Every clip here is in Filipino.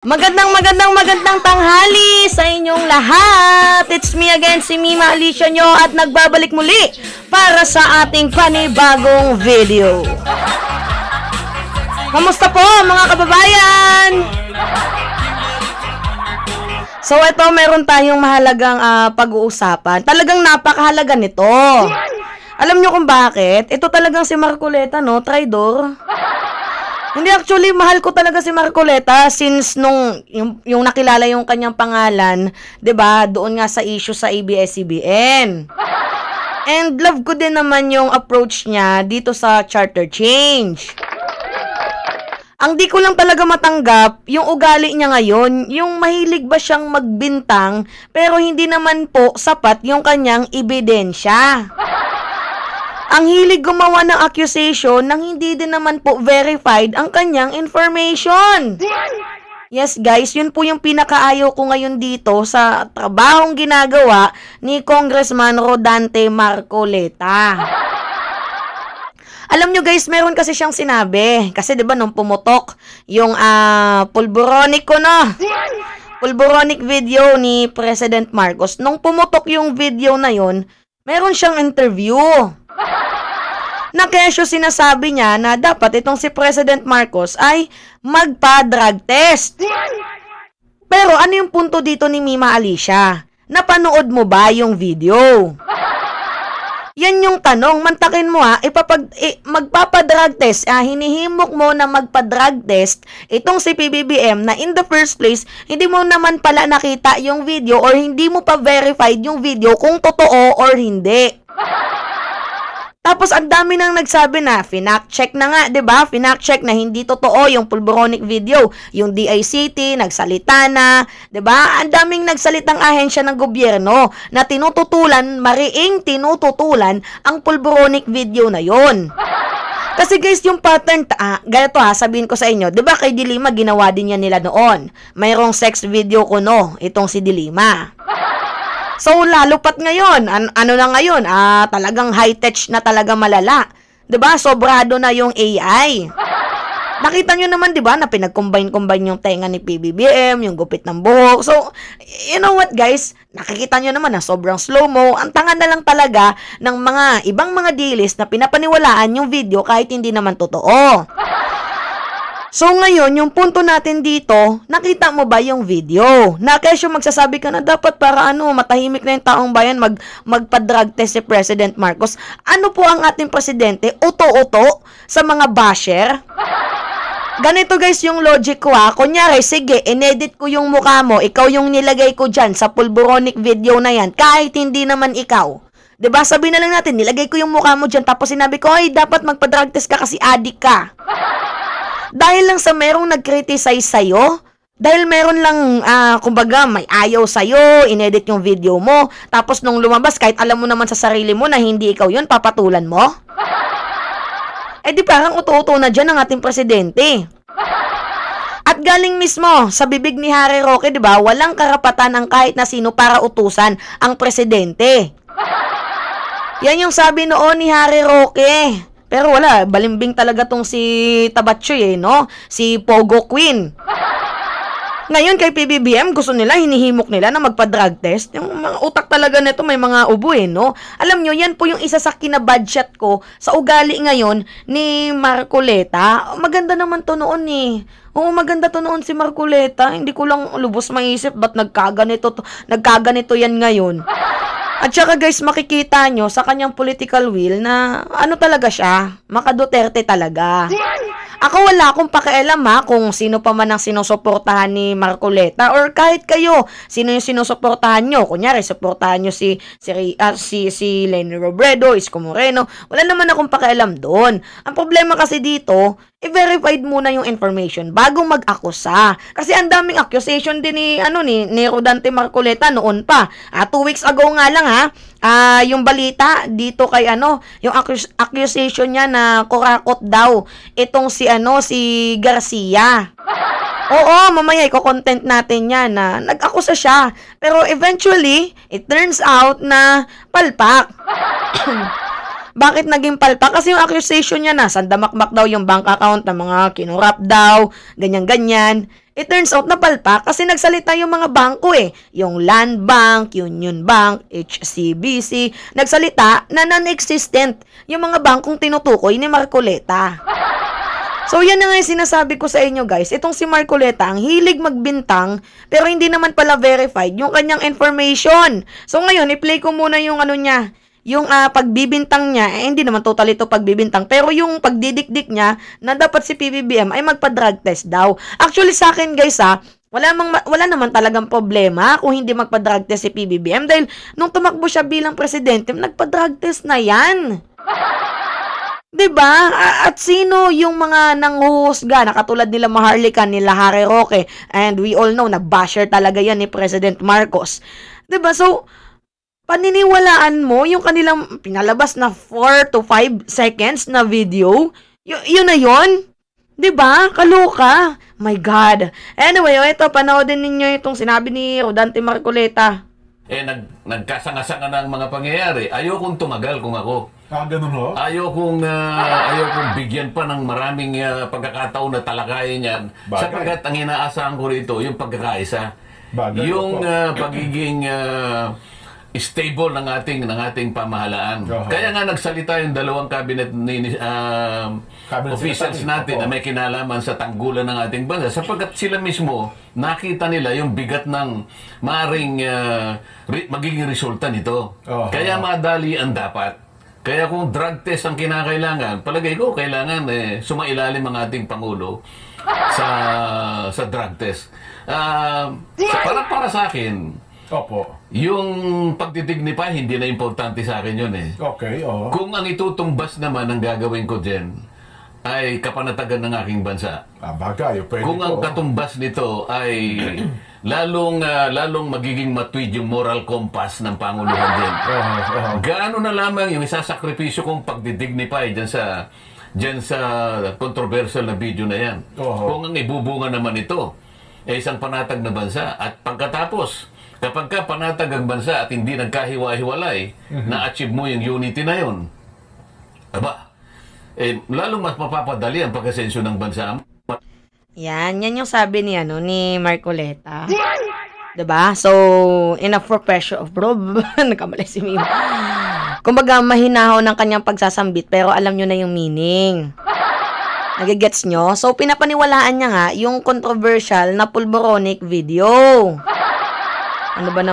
Magandang tanghali sa inyong lahat. It's me again, si Mima Alicia nyo, at nagbabalik muli para sa ating panibagong video. Kamusta po mga kababayan? So ito, meron tayong mahalagang pag-uusapan. Talagang napakahalaga nito. Alam nyo kung bakit? Ito talagang si Marcoleta, no? Traidor. Hindi, actually, mahal ko talaga si Marcoleta since nung yung nakilala yung kanyang pangalan, 'di ba? Doon nga sa issue sa ABS-CBN. And love ko din naman yung approach niya dito sa charter change. Ang di ko lang talaga matanggap, yung ugali niya ngayon, yung mahilig ba siyang magbintang, pero hindi naman po sapat yung kanyang ebidensya. Ang hilig gumawa ng accusation nang hindi din naman po verified ang kanyang information. Yes guys, yun po yung pinakaayaw ko ngayon dito sa trabahong ginagawa ni Congressman Rodante Marcoleta. Alam nyo guys, meron kasi siyang sinabi. Kasi diba nung pumutok yung pulboronic ko, no? Pulboronic video ni President Marcos. Nung pumutok yung video na yun, meron siyang interview. Na kesyo sinasabi niya na dapat itong si President Marcos ay magpa-drug test. Pero ano yung punto dito ni Mima Alicia? Napanood mo ba yung video? Yan yung tanong. Mantakin mo magpapa-drug test. Hinihimok mo na magpa-drug test itong si PBBM na in the first place, hindi mo naman pala nakita yung video or hindi mo pa verified yung video kung totoo or hindi. Tapos ang dami nang nagsabi na finact-check na nga, 'di ba? Finact-check na hindi totoo yung pulboronic video. Yung DICT nagsalita na, 'di ba? Ang daming nagsalitang ahensya ng gobyerno na mariing tinututulan ang pulboronic video na 'yon. Kasi guys, yung pattern, ganito sabihin ko sa inyo, 'di ba kay Dilima ginawa din yan nila noon. Mayroong sex video kuno itong si Dilima. So, lalo pat ngayon, ano na ngayon, talagang high-tech na talaga malala. 'Di ba? Sobrado na yung AI. Nakita nyo naman, 'di ba, na pinag-combine yung tenga ni PBBM, yung gupit ng buhok. So, you know what guys, nakikita nyo naman na sobrang slow-mo. Ang tanga na lang talaga ng mga ibang mga dilis na pinapaniwalaan yung video kahit hindi naman totoo. So ngayon, yung punto natin dito, nakita mo ba yung video? Na kesyo magsasabi ka na dapat para matahimik na yung taong bayan magpa-drug test si President Marcos. Ano po ang ating presidente? Uto-uto sa mga basher? Ganito guys yung logic ko Kunyari, sige, inedit ko yung mukha mo, ikaw yung nilagay ko dyan sa pulboronic video na yan, kahit hindi naman ikaw. 'Di ba? Sabi na lang natin, nilagay ko yung mukha mo dyan, tapos sinabi ko, ay, dapat magpa-drug test ka kasi adik ka. Dahil lang sa merong nag-criticize sa'yo, dahil meron lang, kumbaga, may ayaw sa'yo, inedit yung video mo, tapos nung lumabas, kahit alam mo naman sa sarili mo na hindi ikaw yun, papatulan mo? Di parang uto-uto na dyan ang ating presidente. At galing mismo sa bibig ni Harry Roque, di ba, walang karapatan ang kahit na sino para utusan ang presidente. Yan yung sabi noon ni Harry Roque. Pero wala, balimbing talaga tong si Tabatchoy no? Si Pogo Queen. Ngayon kay PBBM, gusto nila, hinihimok nila na magpa-drug test. Yung mga utak talaga nito may mga ubo no? Alam nyo, yan po yung isa sa kinabudget ko sa ugali ngayon ni Marcoleta. Maganda naman to noon Oo, maganda to noon si Marcoleta. Hindi ko lang lubos maisip ba't nagkaganito yan ngayon. At saka guys, makikita nyo sa kanyang political will na talaga siya, maka-Duterte talaga. Ako wala akong pakialam kung sino pa man ang sinusuportahan ni Marcoleta or kahit kayo, sino yung sinusuportahan nyo. Kunyari, suportahan nyo si Leni Robredo, Isko Moreno. Wala naman akong pakialam doon. Ang problema kasi dito, i-verified muna yung information bago mag-akusa. Kasi ang daming accusation din ni Rodante Marcoleta noon pa. 2 weeks ago nga lang yung balita dito kay yung accusation niya na kurakot daw itong si Garcia. Oo, mamaya i-content natin yan na nag-akusa siya. Pero eventually, it turns out na palpak. Bakit naging palpak? Kasi yung accusation niya na, sandamakmak daw yung bank account ng mga kinurap daw, ganyan-ganyan. It turns out na palpak kasi nagsalita yung mga bangko eh. Yung Land Bank, Union Bank, HCBC, nagsalita na non-existent yung mga bangkong tinutukoy ni Marcoleta. So, yan na nga yung sinasabi ko sa inyo, guys. Itong si Marcoleta, ang hilig magbintang, pero hindi naman pala verified yung kanyang information. So, ngayon, i-play ko muna yung ano niya, yung pagbibintang niya, hindi naman totally ito pagbibintang, pero yung pagdidikdik niya na dapat si PBBM ay magpa-drug test daw. Actually, sa akin, guys, wala naman talagang problema kung hindi magpa-drug test si PBBM dahil nung tumakbo siya bilang presidente, nagpa-drug test na yan. Diba? At sino yung mga nanghuhusga na katulad nila Maharlika, nila Harry Roque, and we all know na basher talaga yan ni President Marcos. Diba? So, paniniwalaan mo yung kanilang pinalabas na 4 to 5 seconds na video? Yun na yun? Diba? Kaloka. My God. Anyway, ito, panoodin ninyo itong sinabi ni Rodante Marcoleta. Nagkasanga-sanga ng mga pangyayari. Ayokong tumagal kung ako. Ganun ho? Ayokong bigyan pa ng maraming pagkakataon na talakayin yan. Sapagkat ang inaasahan ko rito, yung pagkakaisa. Yung pagiging stable ng ating pamahalaan. Kaya nga nagsalita yung dalawang cabinet officials natin na may kinalaman sa tanggulan ng ating bansa sapagkat sila mismo nakita nila yung bigat ng maaring magiging resulta nito. Kaya madali ang dapat. Kaya kung drug test ang kinakailangan, palagay ko kailangan sumailalim ang ating Pangulo sa drug test. Para sa akin, yung pagtidignify, hindi na importante sa akin yun eh. Kung ang itutumbas naman ang gagawin ko dyan, ay kapanatagan ng aking bansa. Kung ang katumbas nito ay lalong magiging matuwid yung moral compass ng Panguluhan din. Gaano na lamang yung isasakripisyo kong pagdidignify dyan sa controversial na video na yan. Kung ang ibubunga naman ito ay isang panatag na bansa at pagkatapos kapag ka panatag ang bansa at hindi nagkahiwa-hiwalay, na-achieve mo yung unity na yun, lalong mas mapapadali ang pag-asensyo ng bansa. Yan yung sabi ni Marcoleta. Diba? So, enough for pressure of bro. Nagkamali si Mima. Kumbaga, mahinaho ng kanyang pagsasambit, pero alam nyo na yung meaning. Nagigets nyo? So, pinapaniwalaan niya nga yung controversial na pulboronic video. Ano ba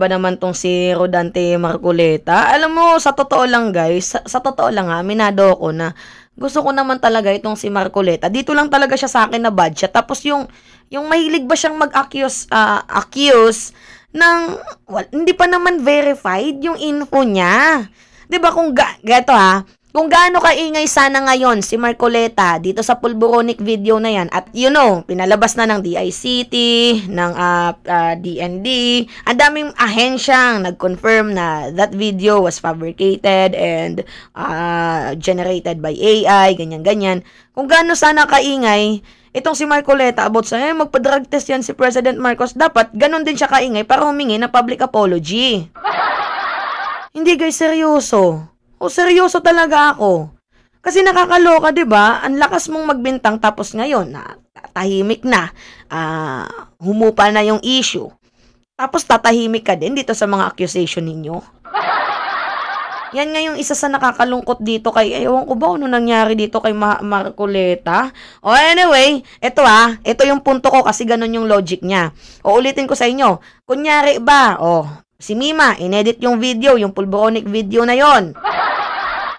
naman tong si Rodante Marcoleta? Alam mo, sa totoo lang guys, sa totoo lang minado ako na gusto ko naman talaga itong si Marcoleta. Dito lang talaga siya sa akin na bad siya. Tapos yung mahilig ba siyang accuse ng, hindi pa naman verified yung info niya. 'Di ba kung kung gaano kaingay sana ngayon si Marcoleta dito sa pulboronic video na yan at pinalabas na ng DICT, ng DND, ang daming ahensyang nag-confirm na that video was fabricated and generated by AI, ganyan-ganyan. Kung gaano sana kaingay itong si Marcoleta about sa magpa-drug test yan si President Marcos, dapat ganon din siya kaingay para humingi ng public apology. Hindi guys, seryoso. Seryoso talaga ako. Kasi nakakaloka, 'di ba? Ang lakas mong magbintang tapos ngayon tahimik na. Humupa na yung issue. Tapos tatahimik ka din dito sa mga accusation ninyo. Yan nga yung isa sa nakakalungkot dito kay ewan ko ba ano nangyari dito kay Marcoleta. Anyway, ito yung punto ko kasi ganun yung logic niya. Uulitin ko sa inyo. Kunyari ba, si Mima, inedit yung video, yung pulboronic video na yon.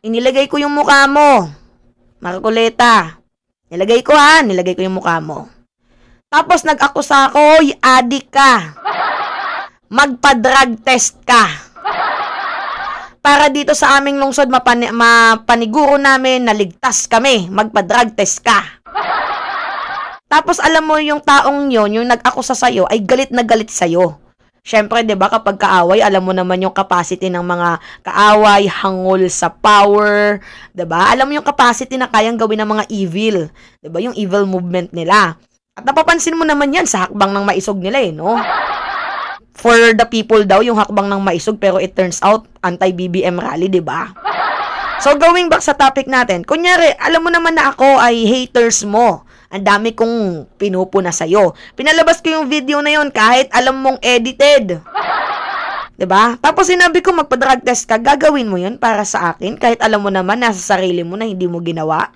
Inilagay ko yung mukha mo, Marcoleta. Nilagay ko yung mukha mo. Tapos nag-akusa ako, adik ka. Magpa-drug test ka. Para dito sa aming lungsod, mapaniguro namin na ligtas kami. Magpa-drug test ka. Tapos alam mo yung taong yon, yung nag-akusa sa'yo, ay galit na galit sa'yo. Siyempre, 'di ba, kapag kaaway, alam mo naman yung capacity ng mga kaaway, hangol sa power, 'di ba? Alam mo yung capacity na kayang gawin ng mga evil, 'di ba? Yung evil movement nila. At napapansin mo naman 'yan sa hakbang ng maisog nila no? for the people daw, yung hakbang ng maisog, pero it turns out, anti-BBM rally, di ba? So, going back sa topic natin, kunyari, alam mo naman na ako ay haters mo. Ang dami kong pinupuna sa'yo. Pinalabas ko yung video na yun kahit alam mong edited. Diba? Tapos sinabi ko magpa-drug test ka, gagawin mo yun para sa akin kahit alam mo naman nasa sarili mo na hindi mo ginawa.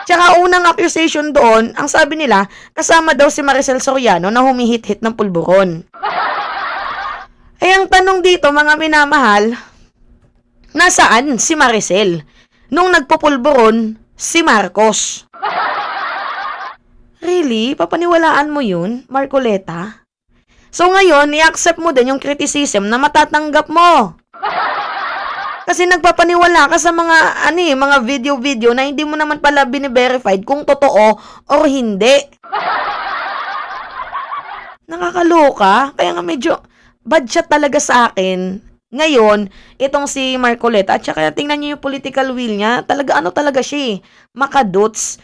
Tsaka unang accusation doon, ang sabi nila, kasama daw si Maricel Soriano na humihit-hit ng pulburon. Eh ang tanong dito mga minamahal, nasaan si Maricel? Nung nagpupulburon, si Marcos. Really? Papaniwalaan mo yun, Marcoleta? So ngayon, i-accept mo din yung criticism na matatanggap mo. Kasi nagpapaniwala ka sa mga, mga video-video na hindi mo naman pala bine-verified kung totoo or hindi. Nakakaloka. Kaya nga medyo bad shot talaga sa akin. Ngayon, itong si Marcoleta, at saka tingnan niyo yung political will niya, talaga siya eh. Makadots.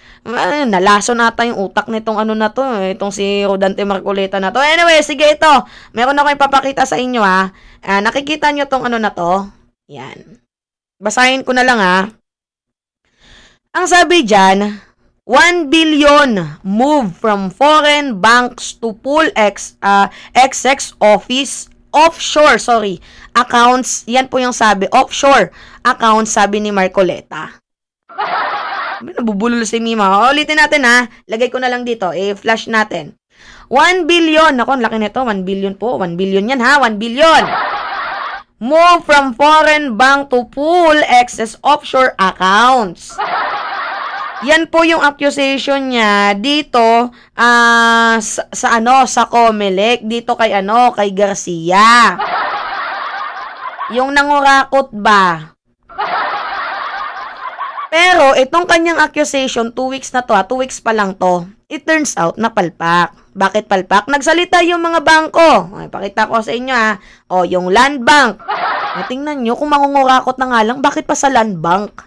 Nalaso nata yung utak nitong na to, itong si Rodante Marcoleta na to. Anyway, sige ito. Meron ako ipapakita sa inyo ha. Nakikita niyo tong na to. Yan. Basahin ko na lang ha. Ang sabi dyan, 1 billion move from foreign banks to pool XX offshore accounts. Yan po yung sabi, offshore accounts, sabi ni Marcoleta. Nabubulol si Mima. Ulitin natin ha. Lagay ko na lang dito. I-flash natin. 1 billion. Naku, ang laki nito. 1 billion po. 1 billion yan ha. 1 billion. Move from foreign bank to pool excess offshore accounts. Yan po yung accusation niya dito sa Comelec, dito kay Garcia. Yung nangurakot ba? Pero itong kanyang accusation, 2 weeks na to, 2 weeks pa lang to. It turns out na palpak. Bakit palpak? Nagsalita yung mga bangko. Ay, pakita ko sa inyo ha. O, yung land bank. Ay, tingnan nyo, kung mangungurakot na nga lang, bakit pa sa land bank?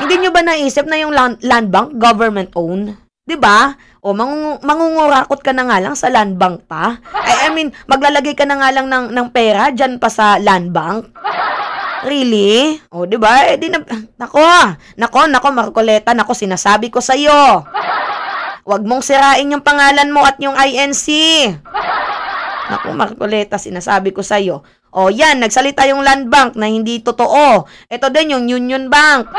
Hindi nyo ba naisip na yung land bank government owned? 'Di ba? O mangungurakot ka na nga lang sa land bank pa. I mean, maglalagay ka na nga lang ng pera diyan pa sa land bank. Really? O 'di ba? Nako, Marcoleta, nako, sinasabi ko sa iyo. Huwag mong sirain yung pangalan mo at yung INC. Nako, Marcoleta, sinasabi ko sa iyo. O yan, nagsalita yung land bank na hindi totoo. Ito din yung Union Bank.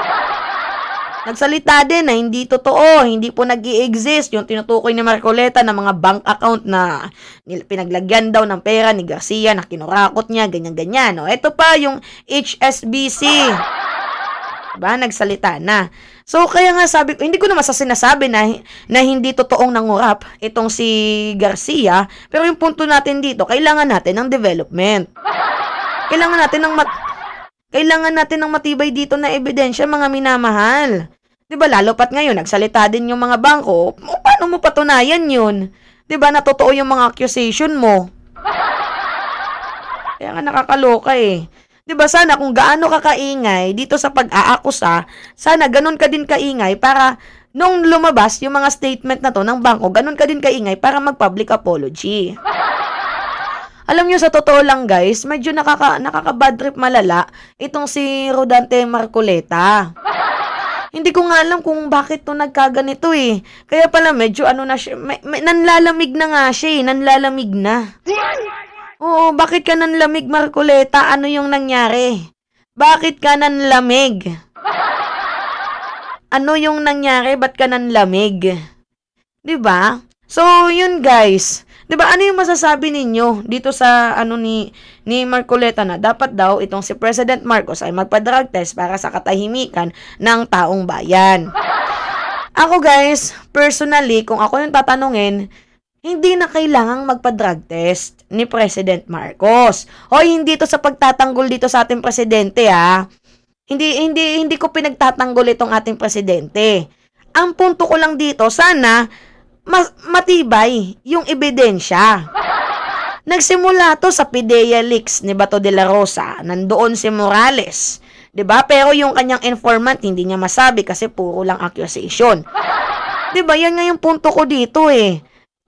Nagsalita din na hindi totoo, hindi po nag-i-exist yung tinutukoy ni Marcoleta na mga bank account na pinaglagyan daw ng pera ni Garcia na kinurakot niya, ganyan-ganyan. O, ito pa yung HSBC. Diba? Nagsalita na. So, kaya nga sabi ko, hindi ko naman sinasabi na hindi totoong nangurap itong si Garcia, pero yung punto natin dito, kailangan natin ng development. Kailangan natin ng matibay dito na ebidensya, mga minamahal. 'Di ba, lalo pat ngayon nagsalita din yung mga bangko. Paano mo patunayan 'yun? 'Di ba, na totoo yung mga accusation mo? Kaya nga nakakaloka eh. 'Di ba, sana kung gaano ka kaingay dito sa pag-aakusa, sana ganun ka din kaingay para nung lumabas yung mga statement na to ng bangko, ganun ka din kaingay para mag-public apology. Alam nyo, sa totoo lang guys, medyo nakaka-bad trip malala itong si Rodante Marcoleta. Hindi ko nga alam kung bakit to nagkaganito eh. Kaya pala medyo na siya, nanlalamig na nga siya eh, nanlalamig na. Oo, bakit ka nanlamig, Marcoleta? Ano yung nangyari? Bakit ka nanlamig? Ano yung nangyari? Ba't ka nanlamig? Diba? So, yun guys. Diba, ano yung masasabi ninyo dito sa ni Marcoleta na dapat daw itong si President Marcos ay magpa-drug test para sa katahimikan ng taong bayan? Ako guys, personally, kung ako yung tatanungin, hindi na kailangang magpa-drug test ni President Marcos. Hoy, hindi to sa pagtatanggol dito sa ating presidente ha. Hindi ko pinagtatanggol itong ating presidente. Ang punto ko lang dito, sana matibay yung ebidensya. Nagsimula to sa PIDEA leaks ni Bato de la Rosa. Nandoon si Morales. 'Di ba? Pero yung kanyang informant hindi niya masabi kasi puro lang accusation. 'Di ba? Yan nga yung punto ko dito eh.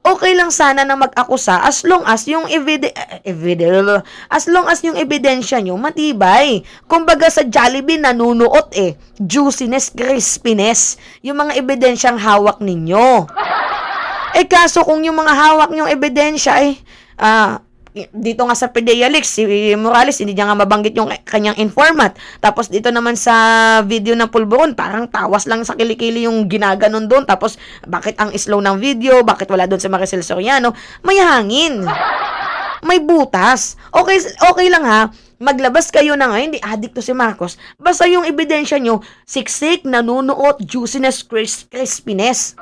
okay lang sana na mag-akusa as long as yung ebidensya nyo matibay. Kumbaga sa Jollibee nanunuot juiciness, crispiness, yung mga ebidensyang hawak ninyo. Kaso kung yung mga hawak nyong ebidensya dito nga sa PDEA Leaks, si Morales, hindi niya nga mabanggit yung kanyang informant. Tapos dito naman sa video ng Pulburon, parang tawas lang sa kilikili yung ginaganon doon. Tapos, bakit ang slow ng video? Bakit wala doon si Maricel Soriano? May hangin. May butas. Okay lang ha. Maglabas kayo na nga, hindi addict to si Marcos. Basta yung ebidensya nyo, siksik, nanunuot, juiciness, crispiness.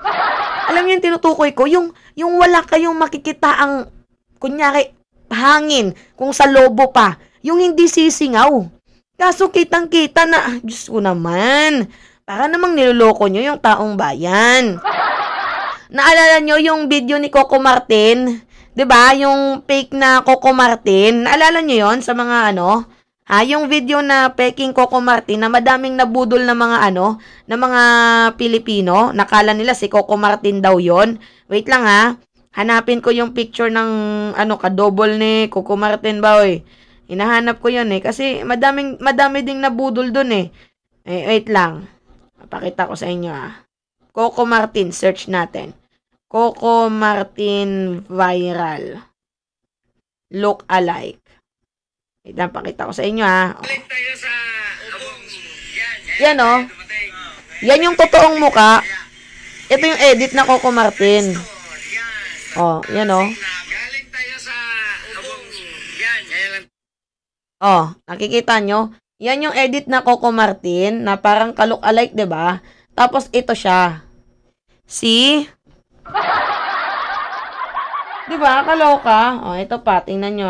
Alam niyo yung tinutukoy ko? Yung wala kayong makikita ang, kunyari, hangin, kung sa lobo pa, yung hindi sisingaw. Kaso kitang-kita na, Diyos ko naman, para namang niloloko nyo yung taong bayan. Naalala nyo yung video ni Coco Martin? 'Di ba? Yung fake na Coco Martin. Naalala nyo yon sa mga yung video na peking Coco Martin na madaming nabudol na mga na mga Pilipino. Nakala nila si Coco Martin daw yon. Wait lang ha. Hanapin ko yung picture ng kadouble ni Coco Martin ba, oy. Hinahanap ko yun kasi madami ding nabudol dun wait lang. Papakita ko sa inyo Coco Martin, search natin. Coco Martin viral. Look alike. Wait lang, pakita ko sa inyo Yan Yan yung totoong muka. Ito yung edit na Coco Martin. Yan Galing tayo sa nakikita nyo? Yan yung edit na Coco Martin na parang ka-look alike, 'di ba? Tapos ito siya. See? 'Di ba? Kaloka. Ito pa, tingnan nyo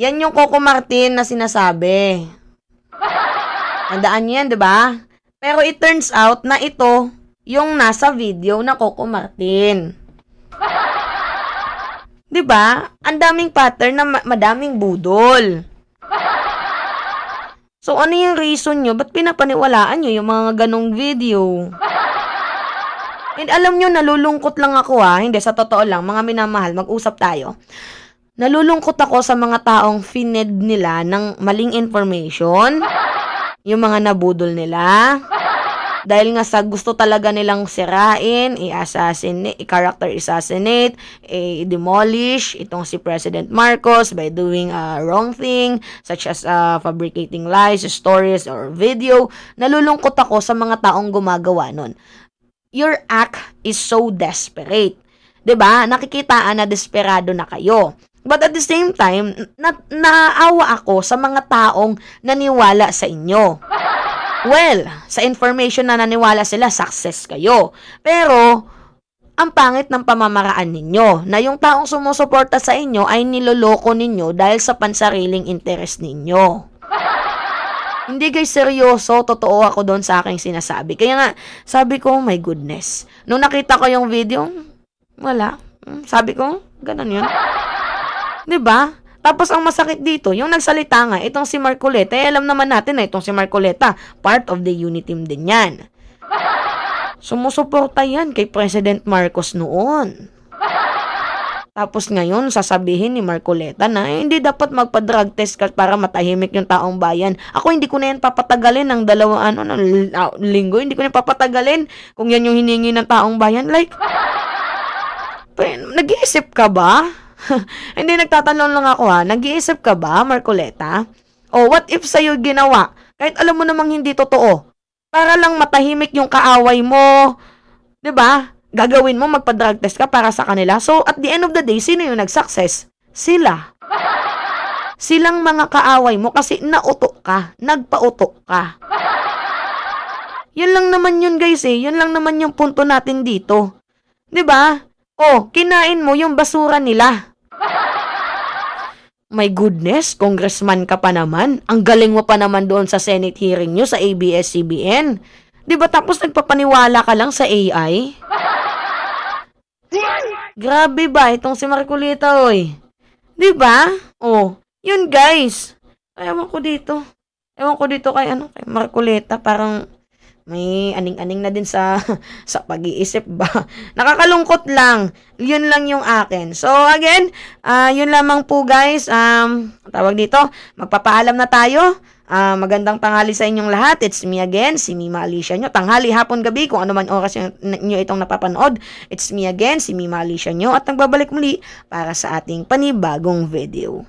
Yan yung Coco Martin na sinasabi. Tandaan nyo yan, 'di ba? Pero it turns out na ito yung nasa video na Coco Martin. 'Di ba? Ang daming pattern na madaming budol. So, ano yung reason nyo? Ba't pinapaniwalaan nyo yung mga ganong video? And alam nyo, nalulungkot lang ako Hindi, sa totoo lang, mga minamahal, mag-usap tayo. Nalulungkot ako sa mga taong fined nila ng maling information. Yung mga nabudol nila. Dahil nga sa gusto talaga nilang sirain, i-assassinate, i-character assassinate, i-demolish itong si President Marcos by doing a wrong thing, such as fabricating lies, stories, or video. Nalulungkot ako sa mga taong gumagawa nun. Your act is so desperate. 'Di ba? Nakikitaan na desperado na kayo. But at the same time, naawa ako sa mga taong naniwala sa inyo. Well, sa information na naniwala sila, success kayo. Pero, ang pangit ng pamamaraan ninyo, na yung taong sumusuporta sa inyo ay niloloko ninyo dahil sa pansariling interest ninyo. Hindi guys, seryoso, totoo ako doon sa aking sinasabi. Kaya nga, sabi ko, oh my goodness. Nung nakita ko yung video, wala. Sabi ko, ganun yun. 'Di ba? Tapos ang masakit dito, yung nagsalita nga, itong si Marcoleta, alam naman natin na itong si Marcoleta, part of the unity team din yan. Sumusuporta yan kay President Marcos noon. Tapos ngayon, sasabihin ni Marcoleta na hindi dapat magpa-drug test para matahimik yung taong bayan. Ako hindi ko na yan papatagalin ng linggo, hindi ko na papatagalin kung yan yung hiningi ng taong bayan. Like, nag-iisip ka ba? Hindi, nagtatanong lang ako nag-iisip ka ba, Marcoleta? O what if sa'yo ginawa? Kahit alam mo namang hindi totoo. Para lang matahimik yung kaaway mo. 'Di ba? Gagawin mo, magpa-drug test ka para sa kanila. So, at the end of the day, sino yung nag-success? Sila. Silang mga kaaway mo kasi nauto ka. Nagpauto ka. Yun lang naman yun, guys Yun lang naman yung punto natin dito. 'Di ba? Kinain mo yung basura nila. My goodness, congressman ka pa naman. Ang galing mo pa naman doon sa Senate hearing nyo sa ABS-CBN. 'Di ba tapos nagpapaniwala ka lang sa AI? Grabe ba itong si Marcoleta, oy? 'Di ba? Yun guys. Ewan ko dito kay Marcoleta, parang May aning-aning na din sa sa pag-iisip ba. Nakakalungkot lang. Yun lang yung akin. So again, yun lamang po guys. Tawag dito, magpapaalam na tayo. Magandang tanghali sa inyong lahat. It's me again, si Mima Alicia nyo. Tanghali, hapon, gabi, kung ano man oras nyo itong napapanood. It's me again, si Mima Alicia nyo. At nagbabalik muli para sa ating panibagong video.